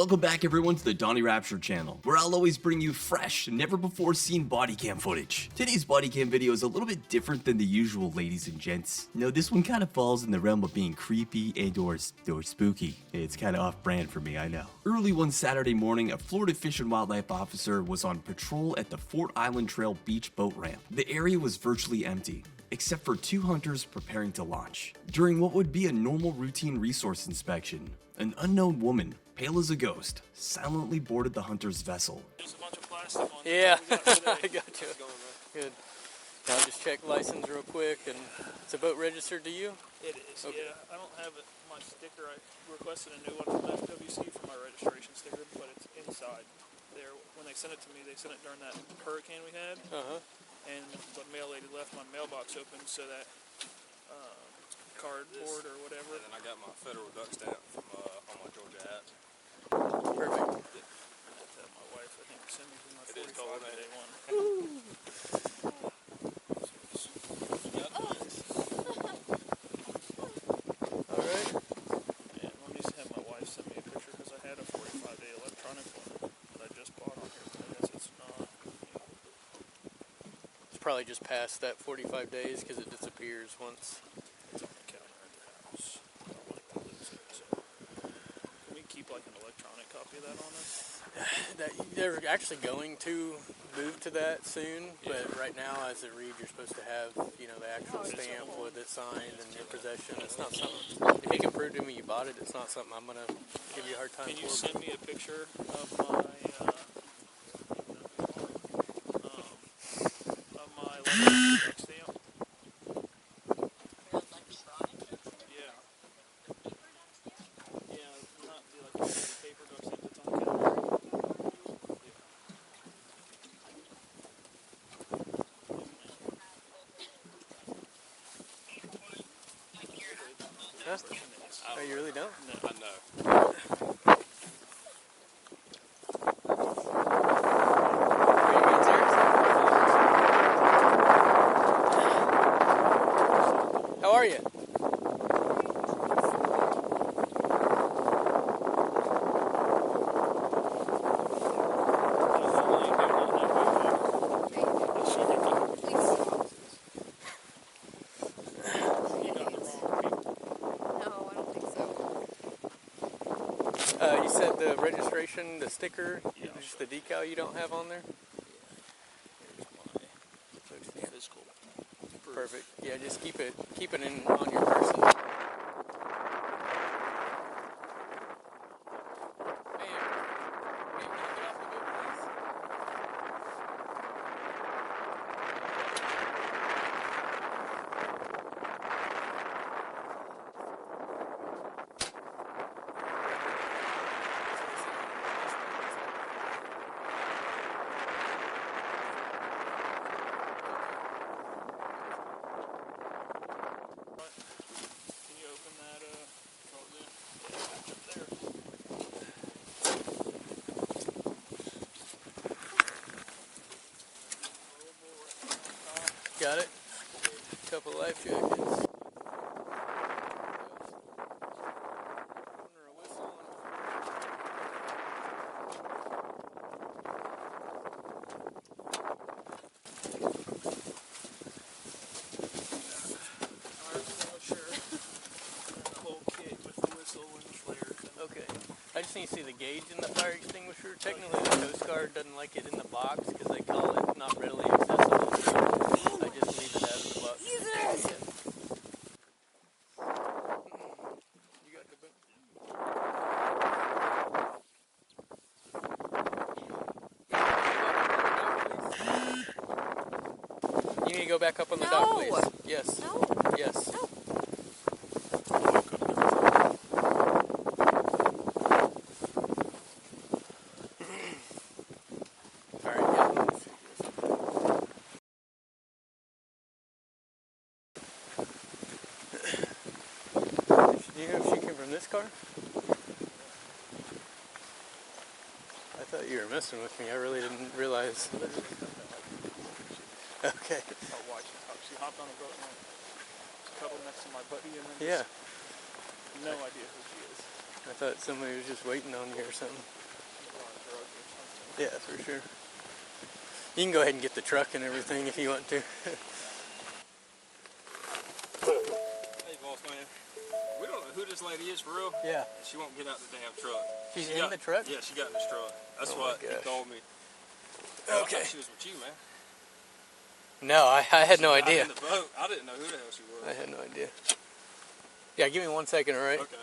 Welcome back everyone to the Donny Rapture channel, where I'll always bring you fresh, never before seen bodycam footage. Today's bodycam video is a little bit different than the usual, ladies and gents. No, this one kind of falls in the realm of being creepy and or spooky. It's kind of off-brand for me, I know. Early one Saturday morning, a Florida Fish and Wildlife officer was on patrol at the Fort Island Trail beach boat ramp. The area was virtually empty, except for two hunters preparing to launch. During what would be a normal routine resource inspection, an unknown woman, pale as a ghost, silently boarded the hunter's vessel. There's a bunch of plastic on Yeah, I got you. Good. I'll just check license real quick, and it's a boat registered to you? It is, okay. Yeah. I don't have my sticker. I requested a new one from FWC for my registration sticker, but it's inside there. When they sent it to me, they sent it during that hurricane we had. And the mail lady left my mailbox open so that cardboard or whatever. And then I got my federal duck stamp from on my Georgia hat. Perfect. I have to have my wife, I think, send me for my 45-day one. Alright. Yeah, let me just have my wife send me a picture because I had a 45-day electronic one that I just bought on here. But I guess it's not. It's probably just past that 45 days because it disappears once. It's on the counter at the house. I don't like to lose it, so. Can we keep like an electronic copy of that on us? They're actually going to move to that soon, but right now, as it reads, you're supposed to have, you know, the actual stamp with it signed and your possession. It's not something, if you can prove to me you bought it, it's not something I'm going to give you a hard time for. Can you send me a picture of my electronic stamp? Yeah. Yeah, not the paper duck stamp that's on the counter. Huh? Oh, you really don't? No. I know. Are you being serious? How are you? You said the registration, the sticker, just the decal you don't have on there? Here's my physical proof. Perfect. Yeah, just keep it in on your person. Can you open that there? Got it? Couple life jackets. Okay. I just need to see the gauge in the fire extinguisher. Technically, the Coast Guard doesn't like it in the box because they call it not readily accessible. So I just leave it out of the box. Jesus! You got the book? You need to go back up on the dock, please. Yes. No. Yes. No. Do you know if she came from this car? I thought you were messing with me. I really didn't realize. Okay. I'll watch it. She hopped on a boat and cuddled next to my buddy and then Yeah. no idea who she is. I thought somebody was just waiting on you or something. Yeah, for sure. You can go ahead and get the truck and everything if you want to. Hey, boss man. We don't know who this lady is for real. Yeah. She won't get out the damn truck. She's She in the truck? Yeah, she got in this truck. That's Oh why my he gosh. called me. Okay. I thought she was with you, man. No, I had no She got idea. in the boat. I didn't know who the hell she was. I had no idea. Yeah, give me 1 second, all right? Okay.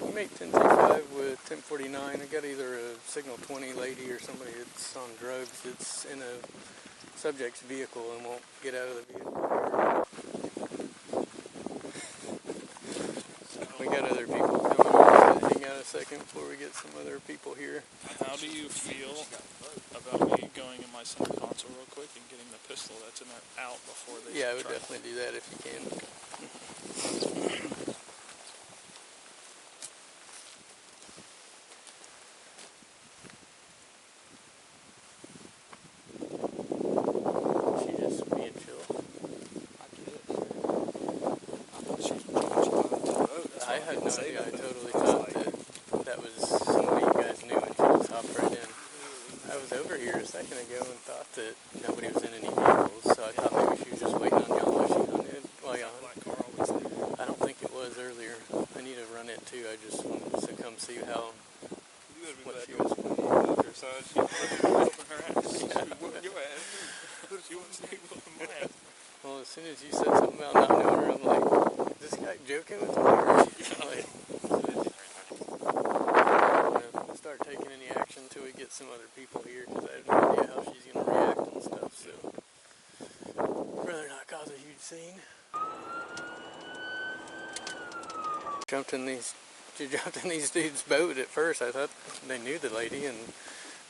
You make 1035 with 1049. I got either a signal 20 lady or somebody that's on drugs that's in a subject's vehicle and won't get out of the vehicle. We got other people coming over. So hang out a second before we get some other people here. How do you feel about me going in my center console real quick and getting the pistol that's in there out before they Yeah, I would try to- definitely do that if you can. She just being chill. I get it. I thought she was with you when she got into the boat. That's why I had no didn't say idea. I nothing. totally I was thought like, that was somebody you guys knew and she just hopped right in. I was over here a second ago and thought that nobody was in any vehicles, so I thought maybe she was just waiting on y'all while she hung in. While y'all Black car always there. I don't think it was earlier. I need to run it too. I just wanted to come see how You better be what back she on was. her son. She whooping her ass. She Yeah. whooping your ass. She wouldn't stay whooping my ass. Well, as soon as you said something about not knowing her, I'm like, is this guy joking with me? Or like, start taking any action until we get some other people here, because I have no idea how she's going to react and stuff, so rather not cause a huge scene. She jumped in these dudes' boat at first. I thought they knew the lady, and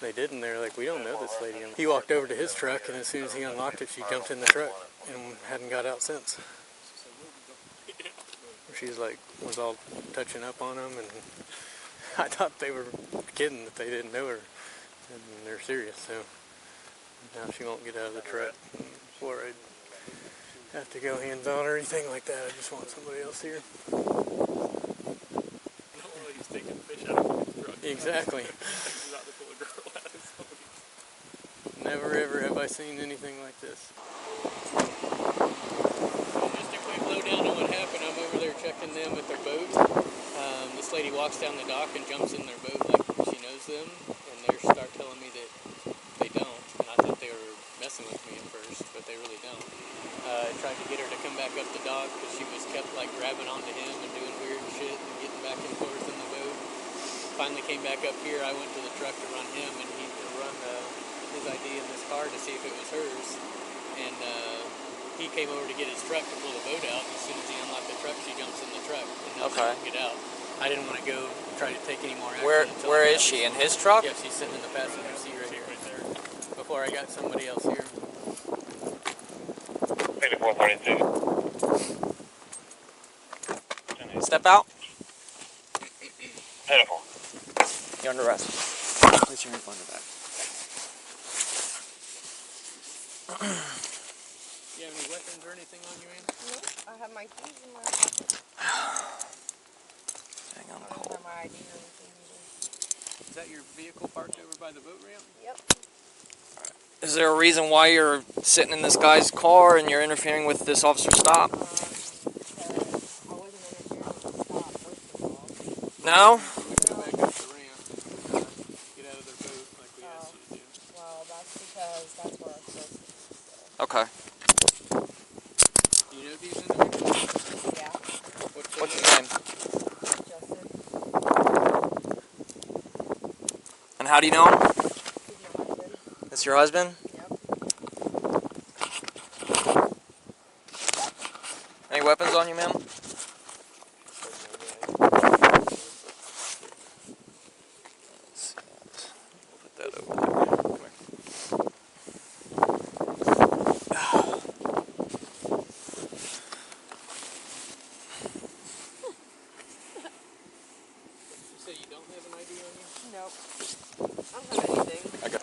they didn't. They're like, we don't know this lady. And he walked over to his truck, and as soon as he unlocked it, she jumped in the truck and hadn't got out since. She's like, was all touching up on him, and I thought they were kidding that they didn't know her, and they're serious. So now she won't get out of the truck. Before I have to go hands on or anything like that, I just want somebody else here. No, he's taking fish out of his truck. Exactly. He's about to pull a girl out of somebody's. Never ever have I seen anything like this. Just a quick lowdown on what happened. I'm over there checking them at their boat. This lady walks down the dock and jumps in their boat like she knows them, and they start telling me that they don't. And I thought they were messing with me at first, but they really don't. I tried to get her to come back up the dock, but she was kept like grabbing onto him and doing weird shit and getting back and forth in the boat. Finally came back up here. I went to the truck to run him, and he run his ID in this car to see if it was hers. And he came over to get his truck to pull the boat out. As soon as he unlocked the truck, she jumps in the truck, and now she won't get out. I didn't want to go try to take any more action. Where is she? In his truck? Yeah, she's sitting in the passenger seat right here. Before I got somebody else here. 8432. Step out. Pitiful. You're under arrest. Place your hand on your back. You have any weapons or anything on you, Ann? No, I have my keys in my pocket. Hang on, I don't have my ID or anything either. Is that your vehicle parked over by the boat ramp? Yep. Is there a reason why you're sitting in this guy's car and you're interfering with this officer's stop? Because I wasn't interfering with the stop, first of all. No? We go back up the ramp, get out of their boat like we asked you to do. Well, that's because that's where our source is. So. Okay. Do you know these individuals? Yeah, What's his name? Justin. And how do you know him? He's my husband. That's your husband? Yep. Any weapons on you, ma'am? Put that over there. Come here. You say you don't have an ID on you? Nope. I don't have anything.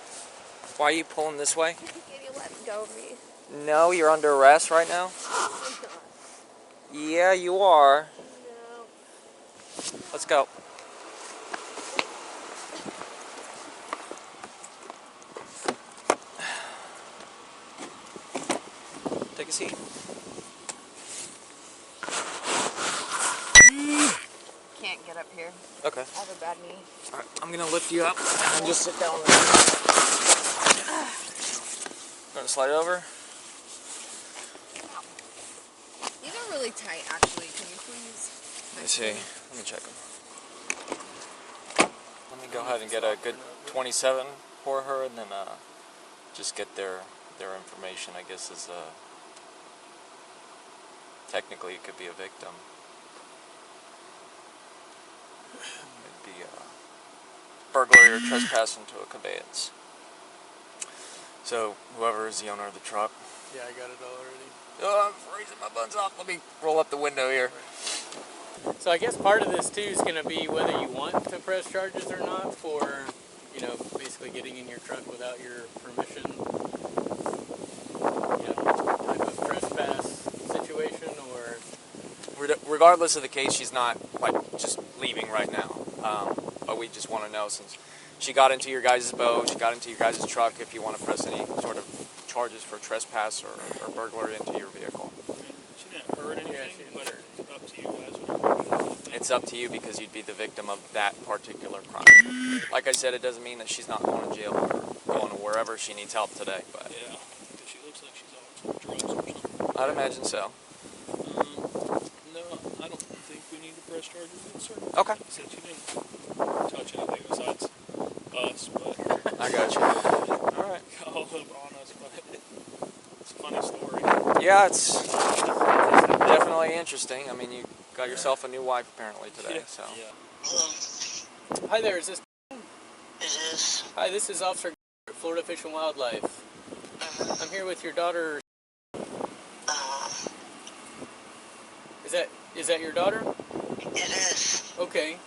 Why are you pulling this way? Can you let go of me? No, you're under arrest right now. I'm not. Yeah, you are. No. Let's go. a seat. Can't get up here. Okay. I have a bad knee. All right, I'm gonna lift you up and just sit down. Gonna slide it over. These are really tight, actually. Can you please? Let me see. Let me check them. Let me go ahead and get a good 27 for her, and then just get their information. I guess is technically it could be a victim. It'd be burglary or trespass into a conveyance. So whoever is the owner of the truck. Yeah, I got it all already. Oh, I'm freezing my buns off. Let me roll up the window here. So I guess part of this too is going to be whether you want to press charges or not for, you know, basically getting in your truck without your permission. You know, type of trespass situation, or Regardless of the case, she's not like just leaving right now. But we just want to know, since she got into your guys' boat, she got into your guys' truck, if you want to press any sort of charges for trespass or burglary into your vehicle. She didn't hurt anything, but it's up to you guys. It's up to you because you'd be the victim of that particular crime. Like I said, it doesn't mean that she's not going to jail or going to wherever she needs help today. But Yeah, because she looks like she's on some drugs or something. I'd imagine so. No, I don't think we need to press charges against her. Okay. Since she didn't touch anything besides us, but I got you. All right. all up on us, but it's a funny story. Yeah, it's definitely interesting. I mean, you got yourself a new wife apparently today, so. Yeah. hi there, is this? It is. Hi, this is Officer at Florida Fish and Wildlife. I'm here with your daughter. Is that your daughter? It is. Okay.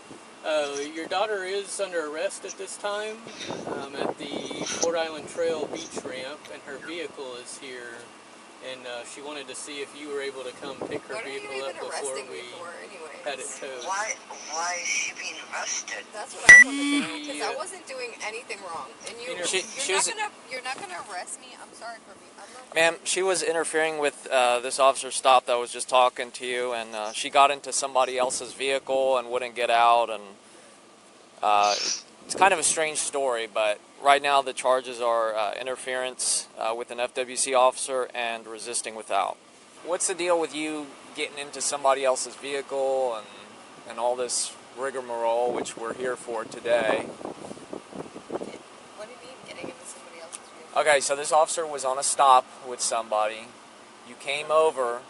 Your daughter is under arrest at this time at the Fort Island Trail beach ramp, and her vehicle is here. And she wanted to see if you were able to come pick her What are you vehicle even up before arresting we me for, anyways? had it towed. Why is she being arrested? That's what I want to know, because I wasn't doing anything wrong, and you're not gonna arrest me. I'm sorry for me. I'm not. Ma'am, she was interfering with this officer stop that was just talking to you, and she got into somebody else's vehicle and wouldn't get out, and it's kind of a strange story, but right now the charges are interference with an FWC officer and resisting without. What's the deal with you getting into somebody else's vehicle and all this rigmarole, which we're here for today? What do you mean, getting into somebody else's vehicle? Okay, so this officer was on a stop with somebody. You came over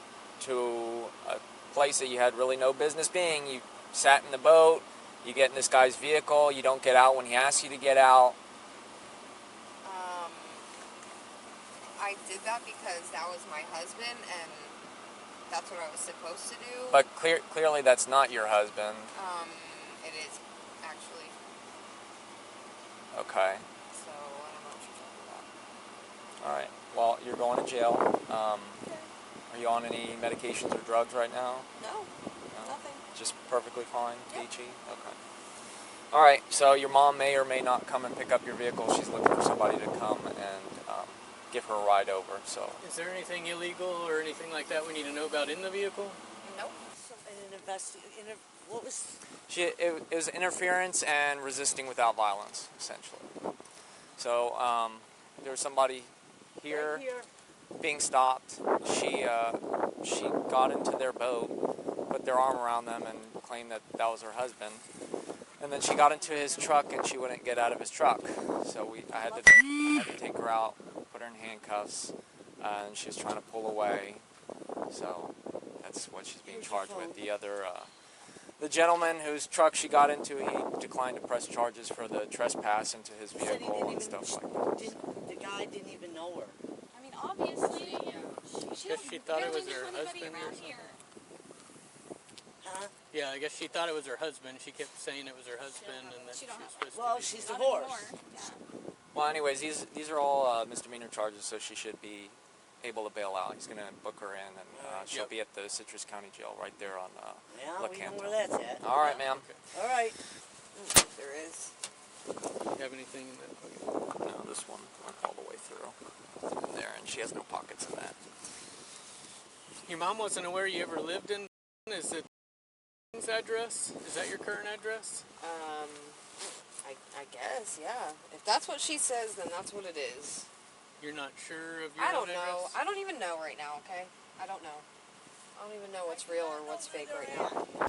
to a place that you had really no business being. You sat in the boat. You get in this guy's vehicle. You don't get out when he asks you to get out. I did that because that was my husband, and that's what I was supposed to do. But clearly that's not your husband. It is, actually. Okay. So, I don't know what you're talking about. All right. Well, you're going to jail. Are you on any medications or drugs right now? No, nothing. Just perfectly fine, Yep. peachy? Okay. All right, so your mom may or may not come and pick up your vehicle. She's looking for somebody to come and give her a ride over, so. Is there anything illegal or anything like that we need to know about in the vehicle? Nope. What was? It was interference and resisting without violence, essentially. So there was somebody here being stopped. She got into their boat, put their arm around them, and claimed that was her husband. And then she got into his truck, and she wouldn't get out of his truck. So I had to take her out, put her in handcuffs, and she was trying to pull away. So that's what she's being charged with. The other, the gentleman whose truck she got into, he declined to press charges for the trespass into his vehicle and stuff like that. So. The guy didn't even know her. I mean, obviously, she Guess she thought it was her anybody husband or around something. here. Huh? Yeah, I guess she thought it was her husband. She kept saying it was her husband, and that She she don't was have- supposed Well, to be. she's Not divorced. anymore. Yeah. Well, anyways, these are all misdemeanor charges, so she should be able to bail out. He's going to book her in, and she'll Yep. be at the Citrus County Jail right there on Yeah, La we know Canto. where that's at. All right, ma'am. All right. There is. You have anything in that pocket? No, this one went all the way through in there, and she has no pockets in that. Your mom wasn't aware you ever lived in. Is it address? Is that your current address? I guess, yeah. If that's what she says, then that's what it is. You're not sure of your I don't own know. address? I don't even know right now, okay? I don't know. I don't even know what's real or what's fake right now.